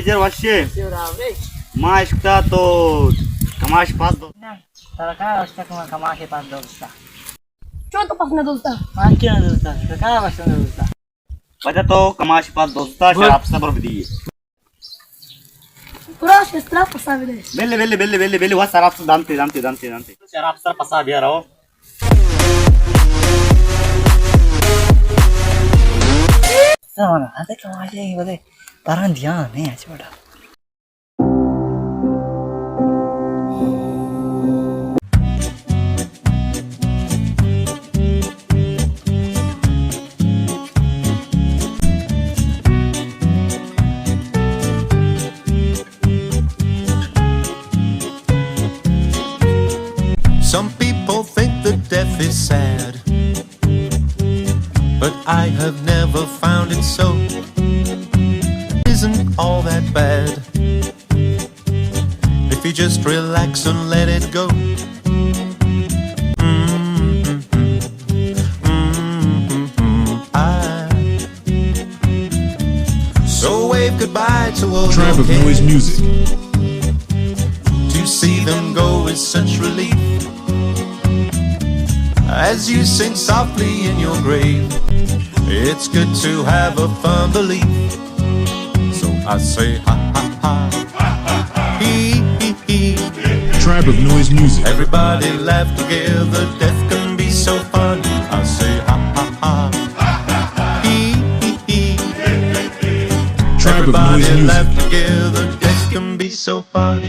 becer waşı. Maşta to kamaş pas do. Tarakaya başta kamaşe pas dosta. Чего ты пахнет уста? Makine dosta. Tarakaya başta dosta. Baca to kamaş pas dosta şarap sabır bidiye. Кураж и страх поставили. Belli was şarap dante. Şarap sar pasa biar o. Sana ada kamaşe ही बोले तारा ध्यान नहीं है छोटा. Some people think that death is sad, but I have never found it so. It isn't all that bad if you just relax and let it go. So wave goodbye to all Tribe your of Noise cares. Music. To see them go is such relief as you sing softly in your grave. It's good to have a firm belief. So I say ha ha ha, hee hee hee. Tribe of Noise Music. Everybody laugh together, death can be so fun. I say ha ha ha, hee hee hee. Tribe of Noise Everybody Music. laugh together, death can be so fun.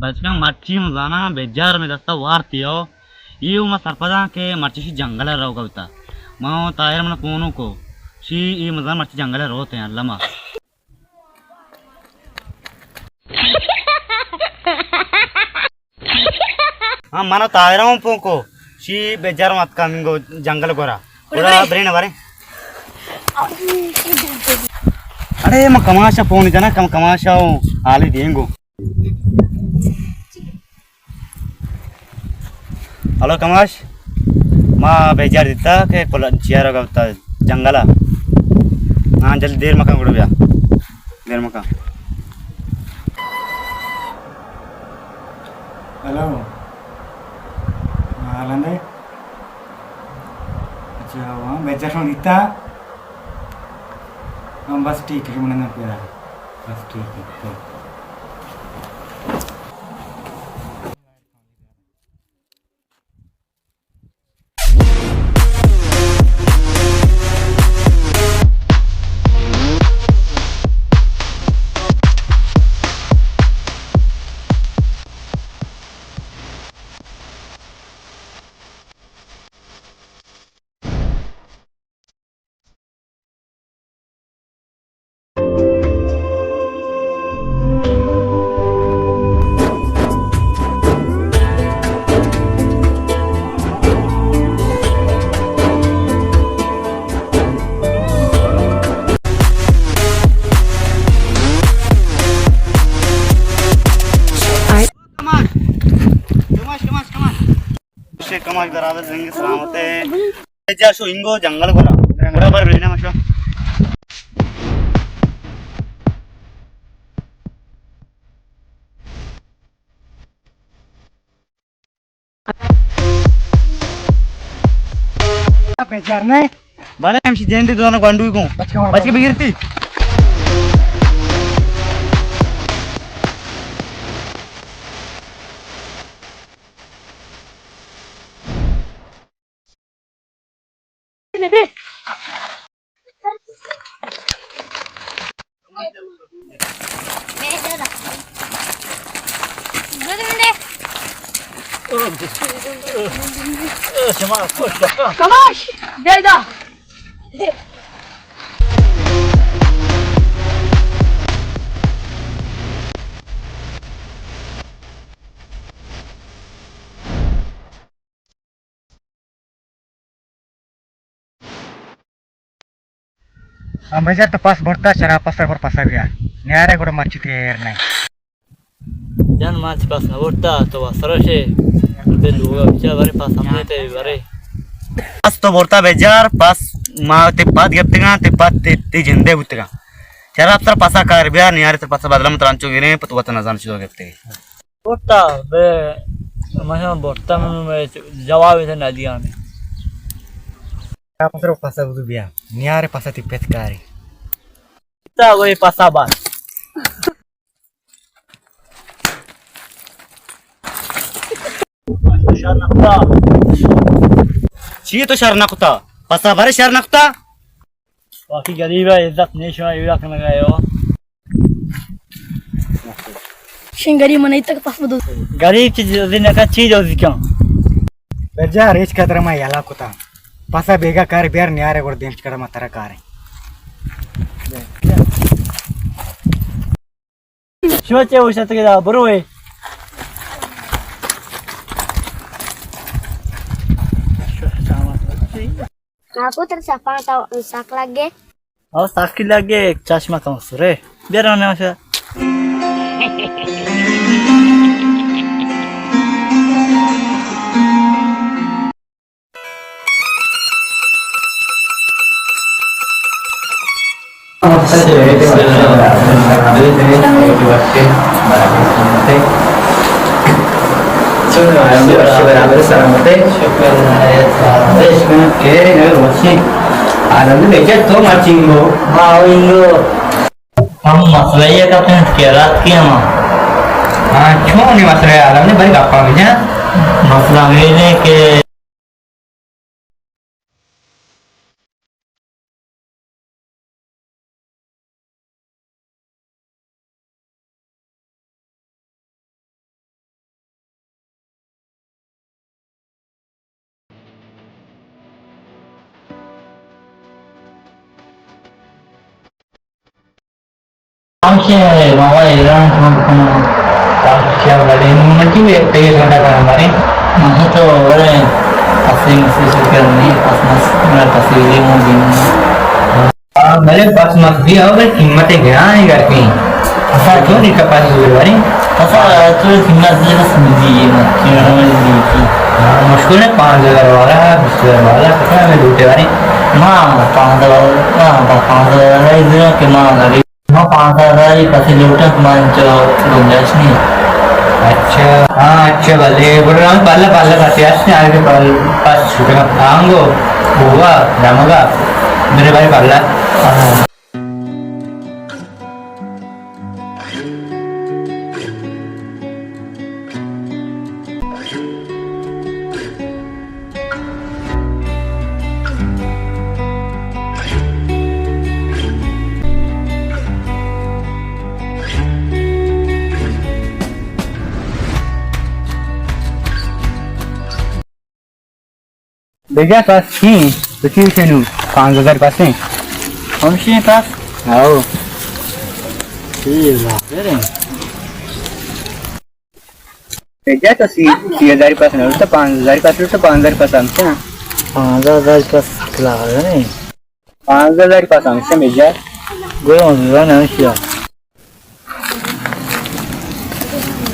बचपन मच्छी जाना बेजार में दस्ता वार थियो ये उमा सरपदा के मच्छी शी जंगल रहो कविता मां तायर मन कोनो को शी ये मजा मच्छी जंगल रोते हैं लमा हाँ मानो तायरों पोको शी बेजार मत कमिंगो जंगल गोरा पूरा ब्रेन बारे अरे मैं कमाशा फोन जाना कमाशा हाली देंगो हेलो कमाश माँ बेजार दिता के कोला चियार गवता जंगला हाँ जल्दी देर मका गुड़ बिया देर मका हेलो हालंदे अच्छा वहाँ बेचार शों दिता हम बस ठीक है मैंने ना बस ठीक है कमाश बराबर जिंगे सलामत है जा शो इंगो जंगल गोरा बराबर लेना मशो बेचार नहीं भले हम सी देंदे दोनों गंडू को बच के बिगिरती Камаш! Дай да! Bejar tuh pas borta cara pasar pasar ya. Nyare gua macet air naik. Jangan macet pas borta tuh asrashe. Udah dua bisa bari pas sampai teh bari. Pas to borta bejar pas mau tepat gaptenga tepat te jende utega. Cara after pasa kar biar niare terpaksa badalam terancu gini petuatan nazar sudah gapte. Borta be macam borta में जवाब इधर नदियां में Pasar pasar tuh biar. Nyare pasar tipet kari. kita वही pasaban Cie to syar nakuta. Pasa bare syar nakuta. बाकी गरीब है इज्जत नहीं शुमा ये रखने गए हो Shinggari mana itu pas betul. गरीब चीज दिन का चीज होती क्यों Bejar reach kadar mah yala kuta. Pasar bega kari biar nyare gua dench kadar mah tara kari. शुमा चे उसे तो क्या बरो है Aku tersapa tahu rusak lagi. और साकी लगे एक चश्मा कम सुरे बियर होने वाला हाँ इंगो हम मसला ये करते हैं कि रात की हम Ah, cuma nih mas Rea, alamnya balik apa aja? मसला ये कि Angke bawa Iran cuma Siapa balik? Mungkin ya pengen ada kemarin. masih tu orang pasti masih suka ni pas mas pasti dia mau gini Balik pas mas dia, apa कीमतें क्या है घर की? Asal क्यों नहीं कपास हुए बारी? pasal tu tinggal dia sendiri nak kira orang sendiri मुश्किल है 5,000 वाला, 20,000 वाला, कितना में लूटे बारी? mah pantai itu ke mana lagi mah pantai pasti lupa manco lunas ni अच्छा हाँ अच्छा भले बोल रहा हूँ पाला पाला खाते हैं आगे पाल पास छुटे का आंगो हुआ रामगा मेरे भाई पाला देखा पास ही तो क्यों चलूं 5,000 पास है हम शी पास आओ ठीक है देखा तो 3,000 पास नहीं तो 5,000 पास तो 5,000 पास हमसे ना 5,000 पास kelar ni 5,000 पास हमसे मेजा gue mau bilang Indonesia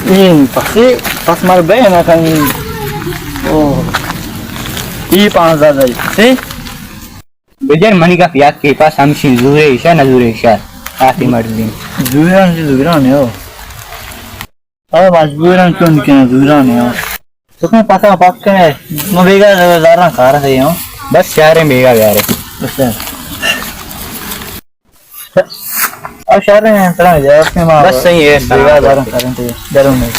ini pasti pas Marbella akan oh ये 5,000 से बेजार मनी का प्याज के पास हम शिजुरे ईशा नजुरे ईशा आती मर्दी दुरान है वो अब मजबूरन क्यों निकलना दुरान है तो मैं पता पाक के मैं बेगा ज़रा खा रहा है बस शहर में बेगा गया रे बस अब शहर में तरह जा उसमें बस सही है बेगा ज़रा खा रहे थे डरो नहीं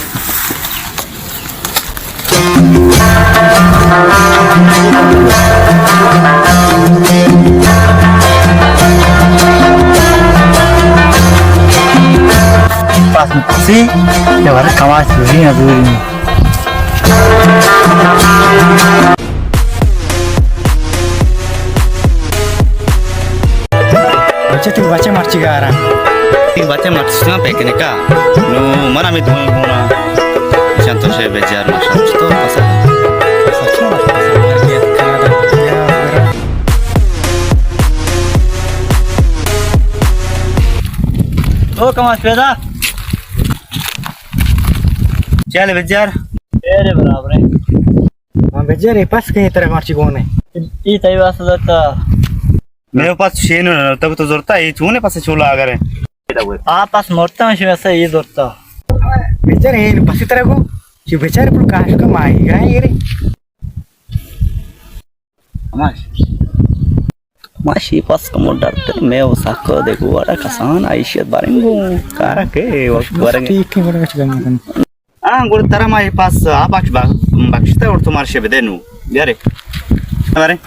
pas sih ya harus kawas dulu ya dulu ini baca marci gara Baca maksudnya pekene ka. No mana me doi guna. Santo se bejar masa to pasa. ओ कमाल पैदा चल बेजार तेरे बराबर है हां बेचारे पास कहीं तरह मारची कोण आहे ई तई वास जाता मेरे पास शेन तब तो जरूरत है तूने पास चोला अगर आ पास मरता हूं वैसा ये जोरता बेचारे पास तरह को शी बेचारे पण काश का माही काय रे माशी पास कमो डरते मैं वो साको देखो वाला कसान आइशियत बारेंगो कारा के वक्त बारेंगे ठीक है बड़ा कच गंगन गुड़ तरह माही पास आ बक्षता और तुम्हारे शेबे देनु यारे हमारे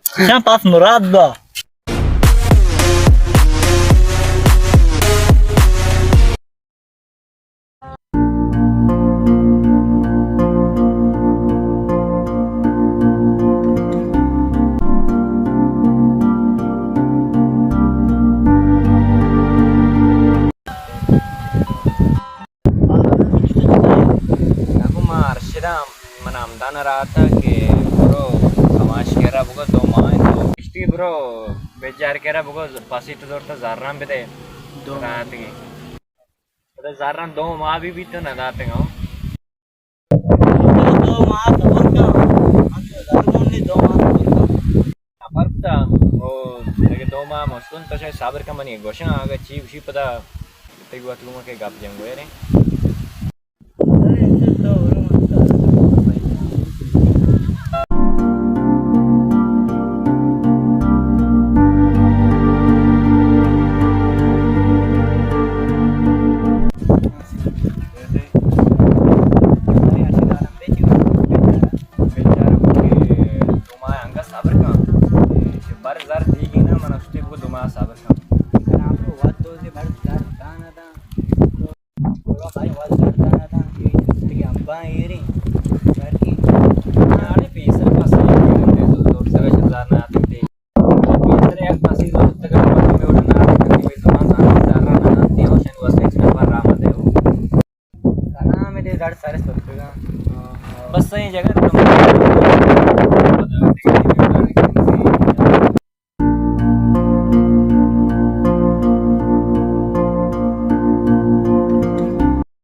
क्या पास मुराद बा मनमदान रहा था कि ब्रो समाज कह रहा बुको दो माह तो इष्टी ब्रो बेजार कह रहा बुको पासी तो जोर तो जारराम बेटे दो रात की तो जारराम 2 माह भी तो ना दाते गाँव 2 माह तो का हम ने 2 माह पर पता वो लगे 2 माह मस्तून तो शायद साबर का मनी गोशा आगे चीप शी पता ते गुआ तुम के गप जंगो रे बस सही जगह